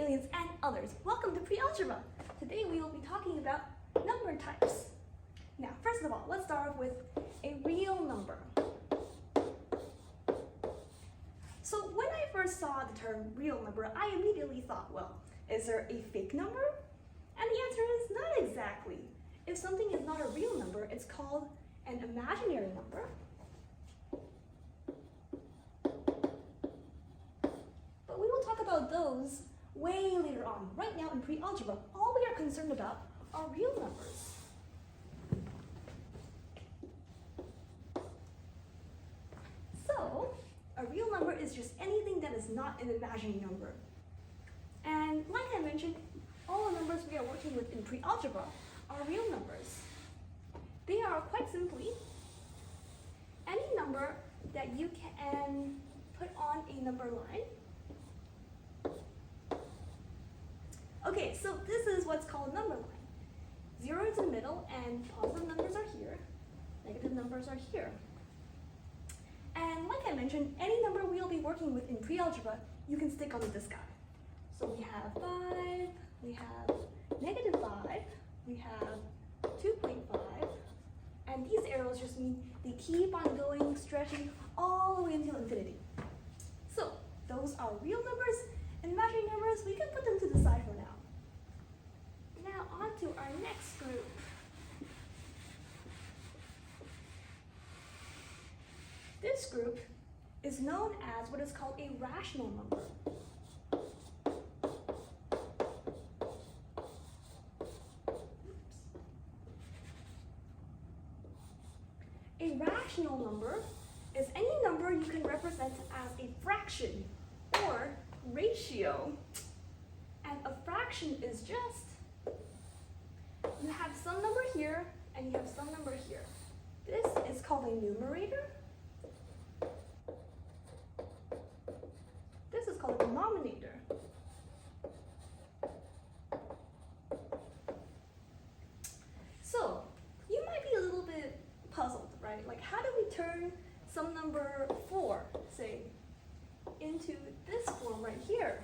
aliens, and others. Welcome to Pre-algebra. Today we will be talking about number types. Now, first of all, let's start off with a real number. So when I first saw the term real number, I immediately thought, well, is there a fake number? And the answer is not exactly. If something is not a real number, it's called an imaginary number. But we will talk about those way later on. Right now in pre-algebra, all we are concerned about are real numbers. So, a real number is just anything that is not an imaginary number. And like I mentioned, all the numbers we are working with in pre-algebra are real numbers. They are quite simply any number that you can put on a number line. Okay, so this is what's called a number line. 0 is in the middle and positive numbers are here, negative numbers are here. And like I mentioned, any number we'll be working with in pre-algebra, you can stick onto this guy. So we have 5, we have negative 5, we have 2.5, and these arrows just mean they keep on going, stretching all the way until infinity. So those are real numbers, and imaginary numbers, we can put them to the side for now. Now on to our next group. This group is known as what is called a rational number. A rational number is any number you can represent as a fraction or ratio. And a fraction is just, you have some number here and you have some number here. This is called a numerator. This is called a denominator. So, you might be a little bit puzzled, right? Like, how do we turn some number 4, say, into this form right here?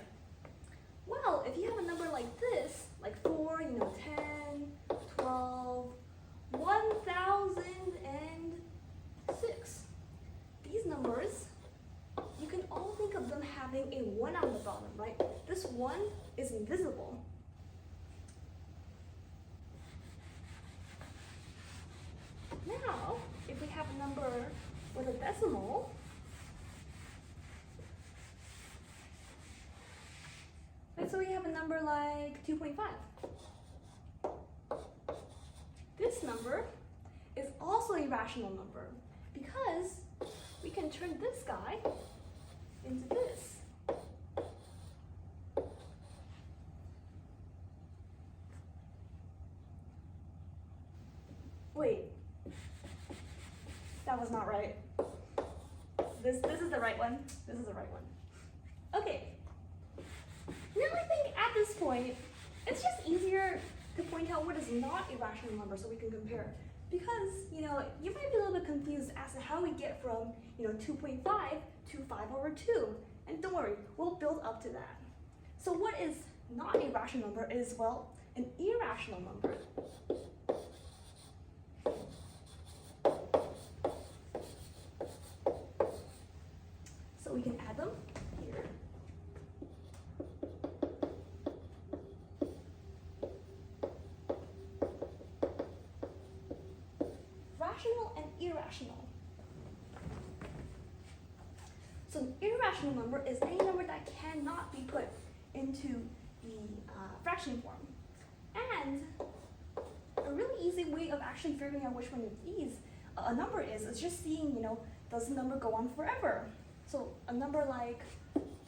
Well, if you have a number like this, like 4, 10, 12, 1006, these numbers, you can all think of them having a 1 on the bottom, right? This 1 is invisible. Now, if we have a number with a decimal, so we have a number like 2.5. This number is also a rational number because we can turn this guy into this. Wait, that was not right. This is the right one. This is the right one. Okay. Now I think at this point, it's just easier to point out what is not a rational number so we can compare. Because, you might be a little bit confused as to how we get from, 2.5 to 5/2. And don't worry, we'll build up to that. So what is not a rational number is, well, an irrational number. So we can add them here. Rational and irrational. So an irrational number is any number that cannot be put into the fraction form. And a really easy way of actually figuring out which one of these a number is just seeing, does the number go on forever? So a number like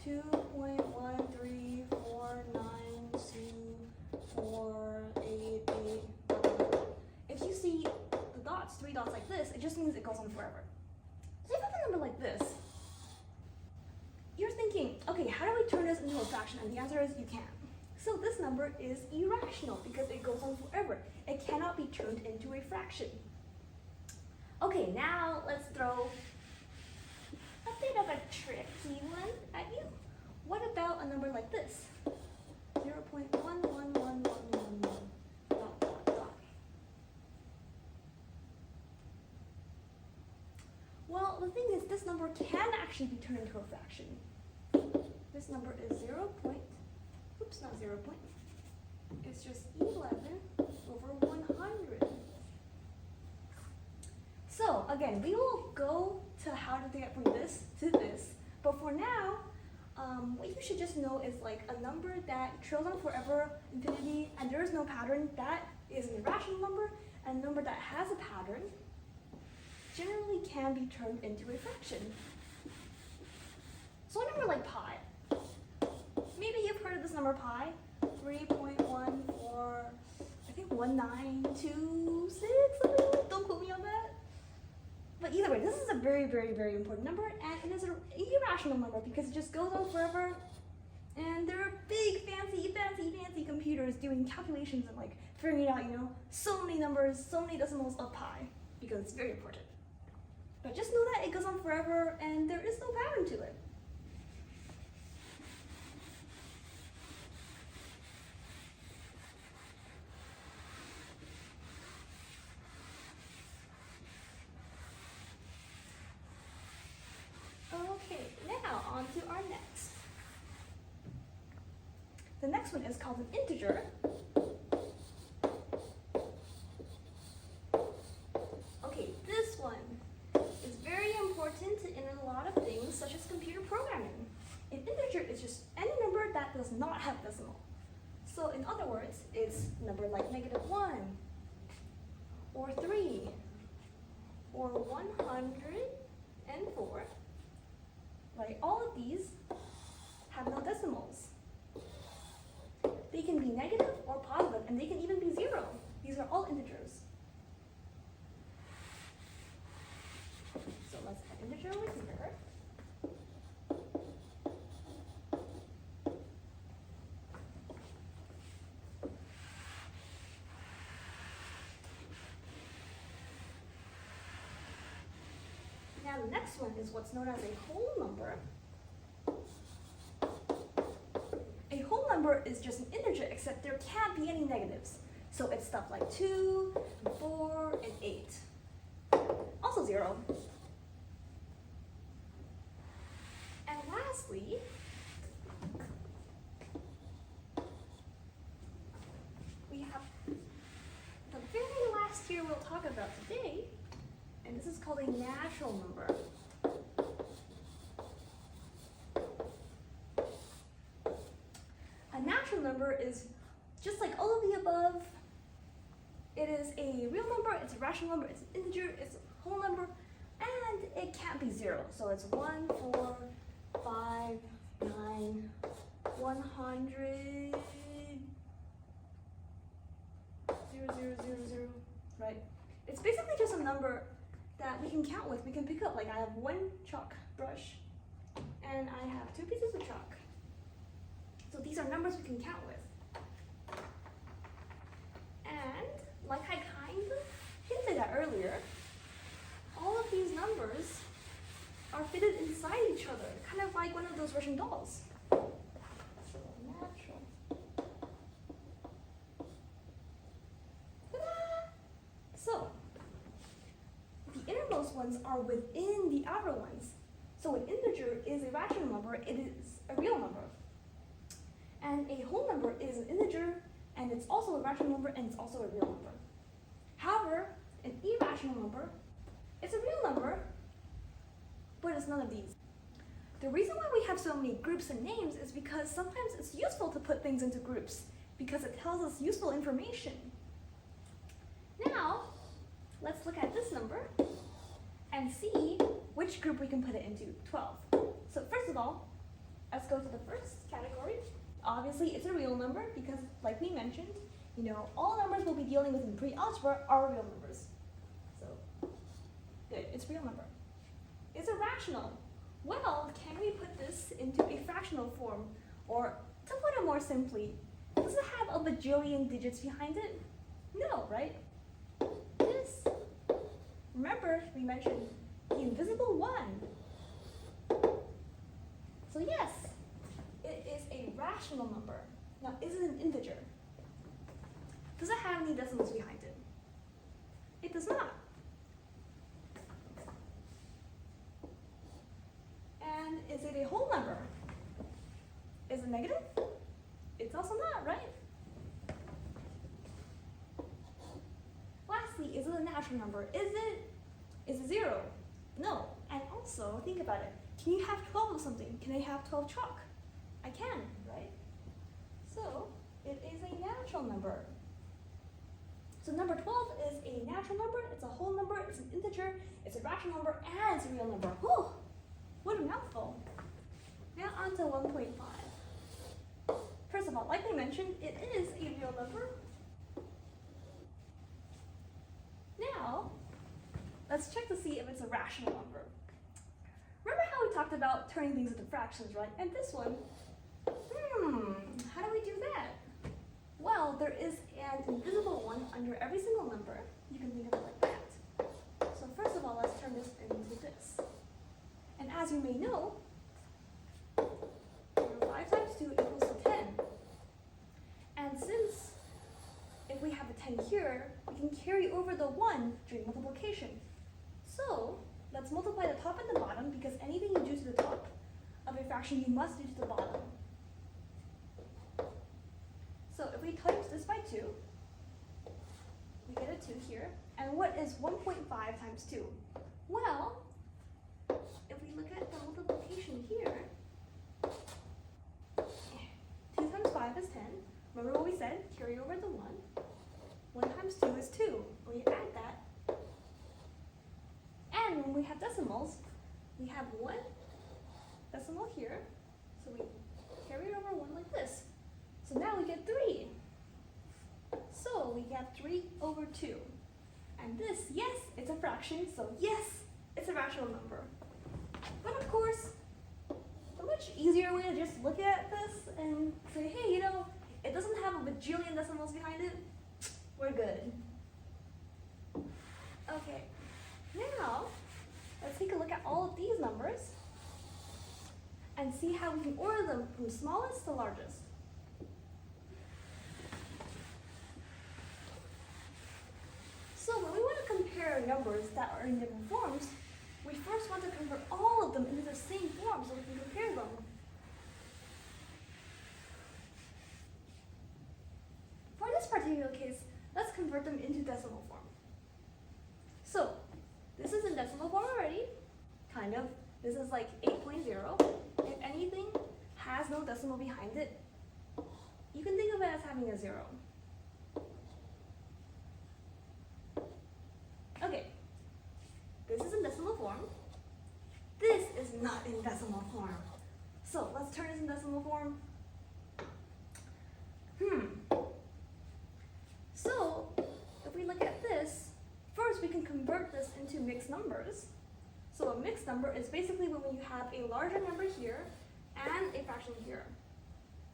2.134924888. If you see the dots, 3 dots like this, it just means it goes on forever. So if you have a number like this, you're thinking, okay, how do we turn this into a fraction? And the answer is you can't. So this number is irrational because it goes on forever. It cannot be turned into a fraction. Okay, now let's throw a bit of a tricky one at you. What about a number like this? actually be turned into a fraction. This number is 0 point, oops, not 0 point. It's just 11 over 100. So again, we will go to how to get from this to this, but for now, what you should just know is like a number that trails on forever, infinity, and there is no pattern, that is an irrational number, and a number that has a pattern generally can be turned into a fraction. So a number like pi, maybe you've heard of this number pi, 3.14, I think 1926, something like that. Don't quote me on that. But either way, this is a very, very, very important number, and it is an irrational number because it just goes on forever, and there are big, fancy, fancy, fancy computers doing calculations and like figuring out, you know, so many numbers, so many decimals of pi, because it's very important. But just know that it goes on forever, and there is no pattern to it. Okay, now on to our next. The next one is called an integer. Okay, this one is very important in a lot of things, such as computer programming. An integer is just any number that does not have decimal. So in other words, it's a number like -1, or 3, or 104. Right? All of these have no decimals. They can be negative or positive, and they can even be 0. These are all integers. So let's add integer over here. Now the next one is what's known as a whole number. A whole number is just an integer, except there can't be any negatives. So it's stuff like 2, 4, and 8. Also 0. And lastly, we have the very last tier we'll talk about today, and this is called a natural number. A natural number is just like all of the above. It is a real number, it's a rational number, it's an integer, it's a whole number, and it can't be 0. So it's 1, 4, 5, 9, 100, 0, 0, 0, 0, right? It's basically just a number that we can count with, we can pick up. Like I have 1 chalk brush, and I have 2 pieces of chalk. So these are numbers we can count with. And like I kind of hinted at earlier, all of these numbers are fitted inside each other, kind of like one of those Russian dolls. So natural. Ta-da! So the innermost ones are within the outer ones. So an integer is a rational number, it is a real number. And a whole number is an integer, and it's also a rational number, and it's also a real number. However, an irrational number is a real number, but it's none of these. The reason why we have so many groups and names is because sometimes it's useful to put things into groups, because it tells us useful information. Now, let's look at this number and see which group we can put it into, 12. So first of all, let's go to the first category. Obviously, it's a real number because, like we mentioned, you know, all numbers we'll be dealing with in pre-algebra are real numbers. So, good, it's a real number. It's a rational. Well, can we put this into a fractional form? Or, to put it more simply, does it have a bajillion digits behind it? No, right? This, remember, we mentioned the invisible 1. So yes, it is a rational number. Now, is it an integer? Does it have any decimals behind it? It does not. it a whole number? Is it negative? It's also not, right? Lastly, is it a natural number? Is it 0? No. And also, think about it. Can you have 12 of something? Can I have 12 chalk? I can, right? So, it is a natural number. So number 12 is a natural number, it's a whole number, it's an integer, it's a rational number, and it's a real number. Whew, what a mouthful. Now on to 1.5. First of all, like I mentioned, it is a real number. Now, let's check to see if it's a rational number. Remember how we talked about turning things into fractions, right? And this one, how do we do that? Well, there is an invisible one under every single number. You can think of it like that. So first of all, let's turn this into this. And as you may know, 5 times 2 equals to 10. And since if we have a 10 here, we can carry over the 1 during multiplication. So let's multiply the top and the bottom, because anything you do to the top of a fraction, you must do to the bottom. So if we times this by 2, we get a 2 here. And what is 1.5 times 2? Well, if we look at the multiplication here, 2 times 5 is 10. Remember what we said? Carry over the 1. 1 times 2 is 2. We add that. And when we have decimals, we have 1 decimal here. So we carry over 1 like this. So now we get 3. So we get 3 over 2. And this, yes, it's a fraction, so yes, it's a rational number. But of course, a much easier way to just look at this and say, hey, you know, it doesn't have a bajillion decimals behind it. We're good. Okay, now let's take a look at all of these numbers and see how we can order them from smallest to largest. So when we want to compare numbers that are in different forms, we first want to convert all of them into the same form so we can compare them. For this particular case, let's convert them into decimal form. So this is in decimal form already, kind of. This is like 8.0. If anything has no decimal behind it, you can think of it as having a 0. Okay, this is in decimal form. This is not in decimal form. So let's turn this in decimal form. So if we look at this, first we can convert this into mixed numbers. So a mixed number is basically when you have a larger number here and a fraction here.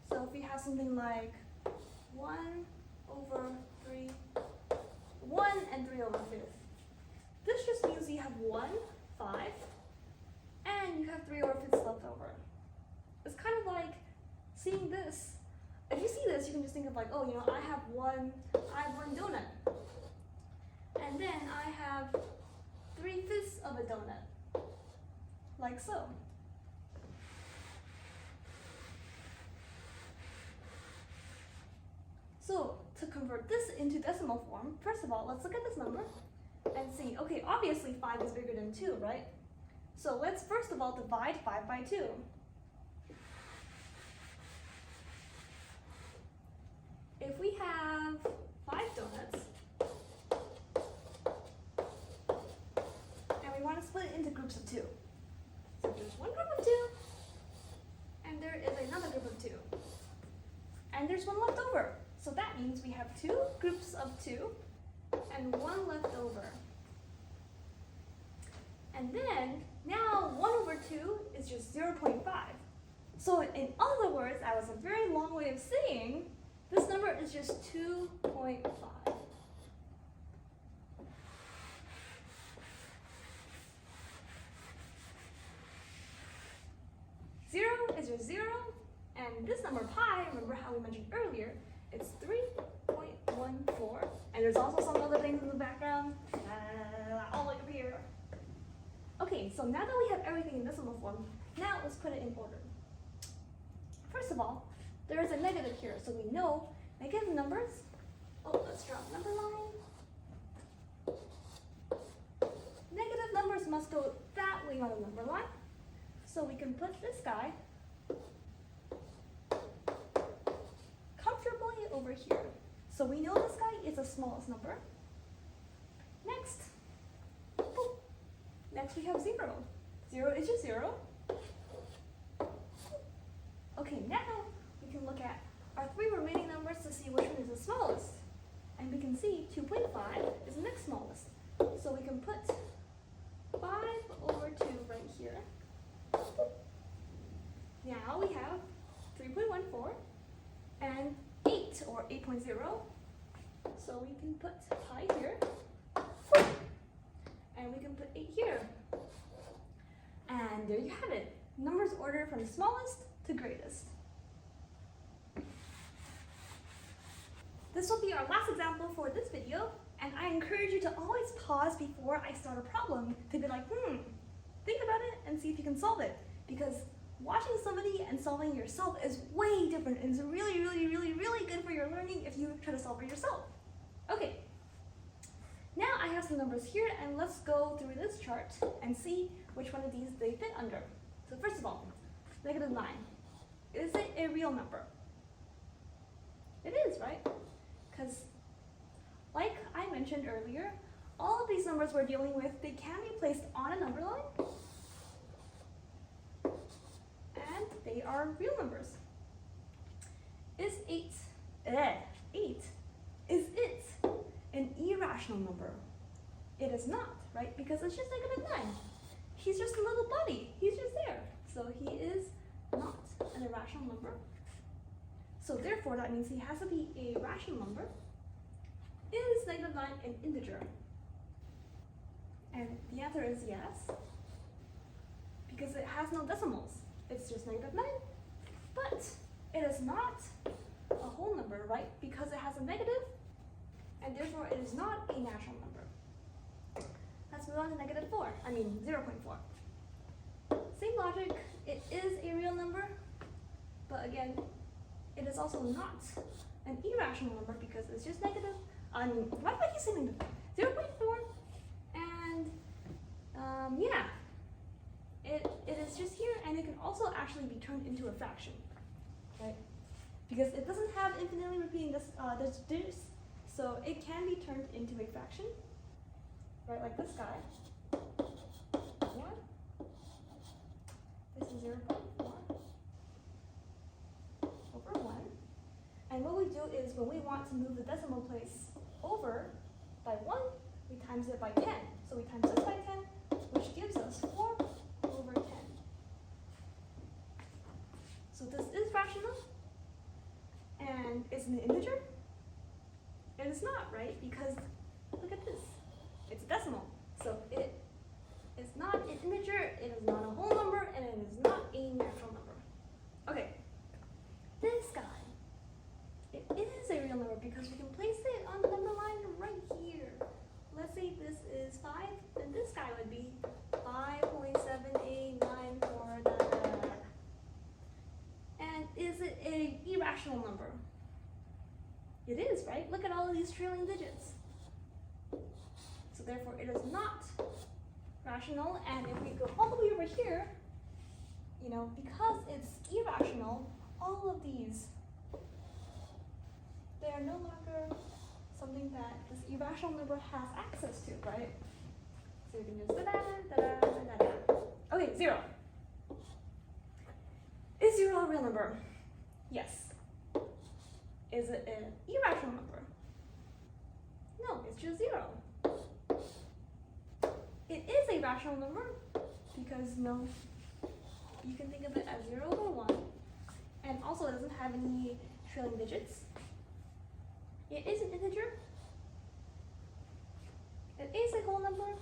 So if we have something like 1 over 3, 1 and 3 over 5. This just means you have 1, 5, and you have 3 over 5 left over. It's kind of like seeing this. If you see this, you can just think of like, oh, you know, I have one donut. And then I have 3/5 of a donut. Like so. So to convert this into decimal form, first of all, let's look at this number and see, okay, obviously 5 is bigger than 2, right? So let's first of all divide 5 by 2. If we have 5 donuts, and we want to split it into groups of 2. So there's one group of 2, and there is another group of 2. And there's one left over. So that means we have 2 groups of 2, and 1 left over. And then, now 1 over 2 is just 0.5. So in other words, that was a very long way of saying this number is just 2.5. 0 is just 0, and this number pi, remember how we mentioned earlier, it's 3.14, and there's also some other things in the background, all the way up here. Okay, so now that we have everything in decimal form, Now let's put it in order. First of all, there is a negative here, so we know negative numbers. Oh, let's draw a number line. Negative numbers must go that way on the number line. So we can put this guy comfortably over here. So we know this guy is the smallest number. Next, boop. Next we have 0. 0 is just 0. Okay, now we can look at our 3 remaining numbers to see which one is the smallest. And we can see 2.5 is the next smallest. So we can put 5 over 2 right here. Now we have 3.14 and 8 or 8.0. So we can put pi here. And we can put 8 here. And there you have it. Numbers ordered from smallest to greatest. This will be our last example for this video, and I encourage you to always pause before I start a problem to be like, think about it and see if you can solve it. Because watching somebody and solving yourself is way different, and it's really, really, really, really good for your learning if you try to solve it yourself. Okay, now I have some numbers here, and let's go through this chart and see which one of these they fit under. So first of all, negative 9. Is it a real number? It is, right? Because, like I mentioned earlier, all of these numbers we're dealing with, they can be placed on a number line, and they are real numbers. Is 8, is it an irrational number? It is not, right? Because it's just negative 9. He's just a little body. He's just there. So he is not an irrational number. So therefore, that means he has to be a rational number. Is negative 9 an integer? And the answer is yes, because it has no decimals. It's just negative 9. But it is not a whole number, right? Because it has a negative, and therefore it is not a natural number. Let's move on to negative 0.4. Same logic, it is a real number, but again, it is also not an irrational number because it's just negative. Why do I keep saying negative? 0.4, and yeah, it is just here, and it can also actually be turned into a fraction, right? Because it doesn't have infinitely repeating digits, so it can be turned into a fraction, right? Like this guy. 1. This is 0.4 over 1. And what we do is when we want to move the decimal place over by 1, we times it by 10. So we times this by 10, which gives us 4 over 10. So this is rational. And is it an integer? It is not, right? Because look at this. It's a decimal. So it is not an integer, it is not a whole number, and it is not a natural number. Okay. This guy. It is a real number because we can place it on the number line right here. Let's say this is 5, then this guy would be 5.7894. And is it an irrational number? It is, right? Look at all of these trailing digits. So therefore it is not rational, and if we go all the way over here, because it's irrational, all of these, they are no longer something that this irrational number has access to, right? So we can just da-da. Okay, 0. Is 0 a real number? Yes. Is it an irrational number? No, it's just 0. It is a rational number because you can think of it as 0 over 1, and also it doesn't have any trailing digits. It is an integer. It is a whole number,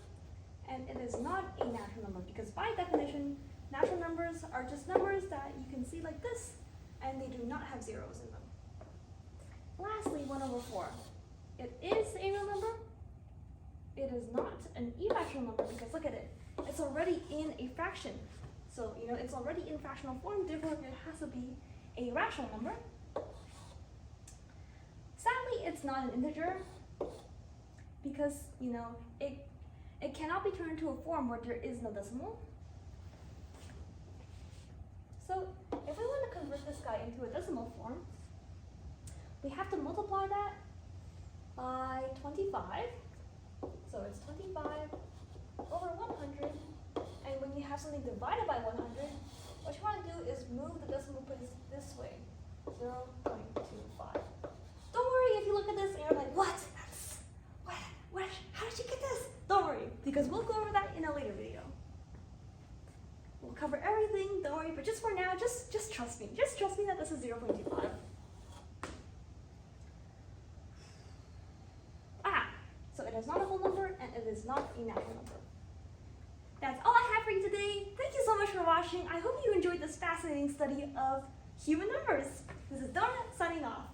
and it is not a natural number because by definition, natural numbers are just numbers that you can see like this, and they do not have zeros in them. Lastly, 1 over 4. It is a real number. It is not an irrational number because look at it. It's already in a fraction. So, it's already in fractional form, therefore it has to be a rational number. Sadly, it's not an integer because, it cannot be turned into a form where there is no decimal. So, if we want to convert this guy into a decimal form, we have to multiply that by 25. So it's 25 over 100. And when you have something divided by 100, what you want to do is move the decimal place this way, 0.25. Don't worry if you look at this and you're like, what? How did you get this? Don't worry, because we'll go over that in a later video. We'll cover everything, don't worry, but just for now, just trust me. Just trust me that this is 0.25. So it is not a whole number, and it is not a natural number. That's all I have for you today. Thank you so much for watching. I hope you enjoyed this fascinating study of human numbers. This is Donna signing off.